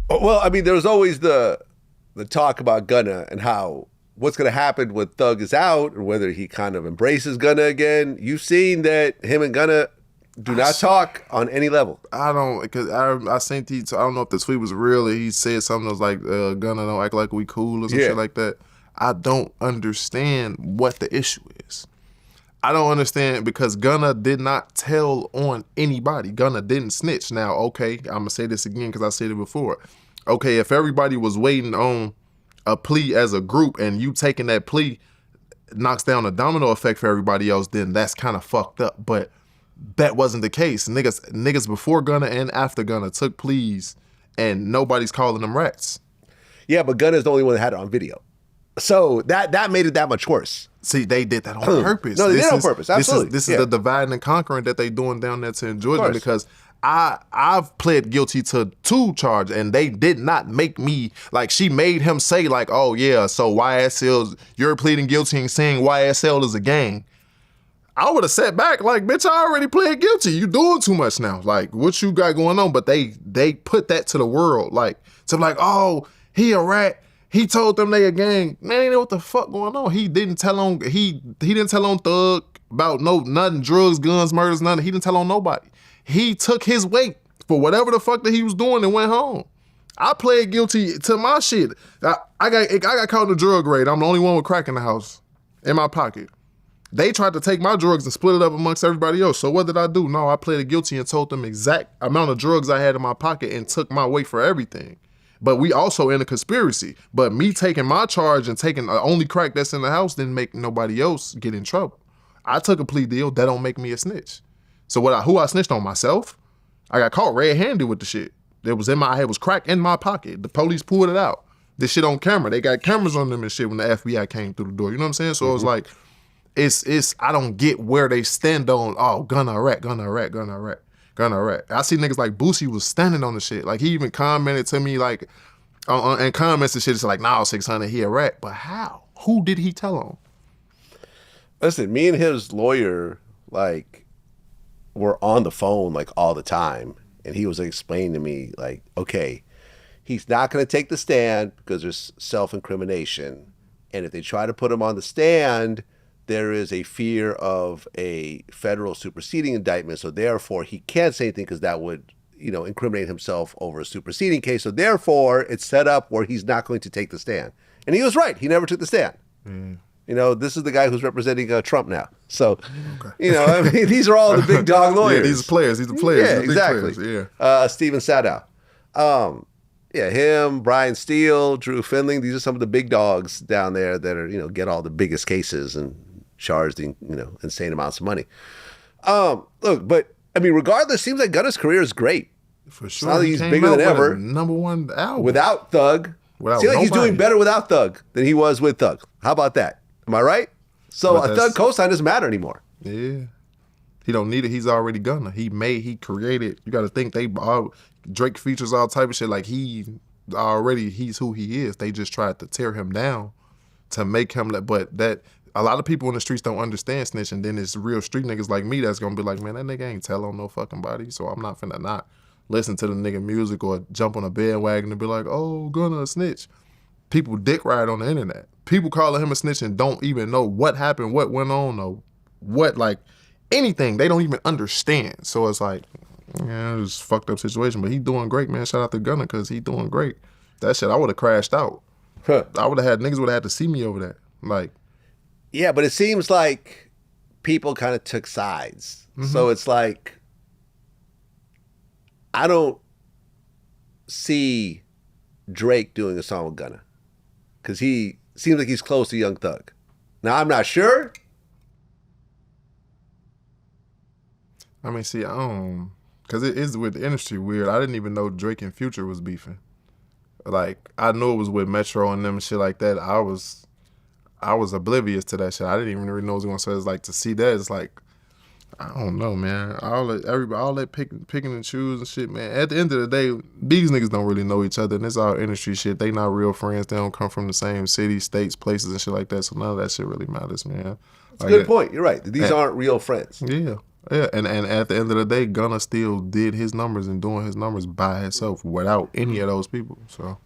Well, I mean, there was always the talk about Gunna and how what's going to happen when Thug is out, or whether he kind of embraces Gunna again. You've seen that him and Gunna do not talk on any level. I don't, because I seen I don't know if the tweet was real. Or he said something that was like, Gunna don't act like we cool or some shit like that. I don't understand what the issue is. I don't understand because Gunna did not tell on anybody. Gunna didn't snitch. Now, okay, I'm going to say this again because I said it before. Okay, if everybody was waiting on a plea as a group and you taking that plea knocks down a domino effect for everybody else, then that's kind of fucked up. But that wasn't the case. Niggas before Gunna and after Gunna took pleas and nobody's calling them rats. Yeah, but Gunna's the only one that had it on video. So that made it that much worse. See, they did that on purpose. No, they did it on purpose. Absolutely. This is the dividing and conquering that they doing down there to enjoy them, because I've pled guilty to 2 charges and they did not make me, like, she made him say like, oh yeah, so YSL's, you're pleading guilty and saying YSL is a gang. I would have sat back like, bitch, I already pled guilty. You doing too much now. Like, what you got going on? But they put that to the world, like, to like, oh, he a rat. He told them they a gang. Man, ain't know what the fuck going on. He didn't tell on he didn't tell on Thug about nothing, drugs, guns, murders, nothing. He didn't tell on nobody. He took his weight for whatever the fuck that he was doing and went home. I pled guilty to my shit. I got caught in a drug raid. I'm the only one with crack in the house, in my pocket. They tried to take my drugs and split it up amongst everybody else. So what did I do? No, I pleaded guilty and told them exact amount of drugs I had in my pocket and took my weight for everything. But we also in a conspiracy. But me taking my charge and taking the only crack that's in the house didn't make nobody else get in trouble. I took a plea deal. That don't make me a snitch. So who I snitched on? Myself? I got caught red-handed with the shit. It was crack in my pocket. The police pulled it out. This shit on camera. They got cameras on them and shit when the FBI came through the door. You know what I'm saying? So it was like, I don't get where they stand on, oh, Gunna a rat, Gunna a rat, Gunna a rat. Gunna a rat. I see niggas like Boosie was standing on the shit. Like, he even commented to me, like, and comments and shit, it's like, nah, 600, he a rat. But how? Who did he tell on? Listen, me and his lawyer, like, were on the phone, like, all the time. And he was explaining to me, like, okay, he's not going to take the stand because there's self-incrimination. And if they try to put him on the stand, there is a fear of a federal superseding indictment. So therefore, he can't say anything because that would, incriminate himself over a superseding case. So therefore, it's set up where he's not going to take the stand. And he was right. He never took the stand. This is the guy who's representing Trump now. So, I mean, these are all the big dog lawyers. Yeah, these are players. These are players. Yeah, exactly. Players. Yeah. Steven Sadow. Him, Brian Steele, Drew Findling. These are some of the big dogs down there that are, get all the biggest cases and charged in, insane amounts of money. Look, but I mean, regardless, seems like Gunna's career is great. For sure. Now that he's bigger than ever. #1 album. Without Thug. Seems like he's doing better without Thug than he was with Thug. How about that? Am I right? So a Thug cosign doesn't matter anymore. Yeah. He don't need it. He's already Gunna. He created. You got to think Drake features all type of shit. Like, he's who he is. They just tried to tear him down to make him, but that, a lot of people in the streets don't understand snitching. Then it's real street niggas like me that's gonna be like, man, that nigga ain't tell on no fucking body, so I'm not finna not listen to the nigga music or jump on a bandwagon and be like, oh, Gunna a snitch. People dick ride on the internet. People calling him a snitch and don't even know what happened, what went on, or what, like, anything. They don't even understand. So it's like, yeah, it's a fucked up situation, but he doing great, man. Shout out to Gunna, because he doing great. That shit, I would have crashed out. I would have had, niggas would have had to see me over that. Like, yeah, but it seems like people kind of took sides. So it's like, I don't see Drake doing a song with Gunna because he seems like he's close to Young Thug. Now, I'm not sure. I mean, see, because it is with the industry weird. I didn't even know Drake and Future was beefing. Like, I knew it was with Metro and them and shit like that. I was oblivious to that shit. I didn't even really know what it was going to say. It's like, to see that, it's like, I don't know, man. All that picking and choosing and shit, man. At the end of the day, these niggas don't really know each other, and it's all industry shit. They not real friends. They don't come from the same city, states, places, and shit like that. So none of that shit really matters, man. That's a good point. You're right. These aren't real friends. Yeah. Yeah, and at the end of the day, Gunna still did his numbers and doing his numbers by himself without any of those people. So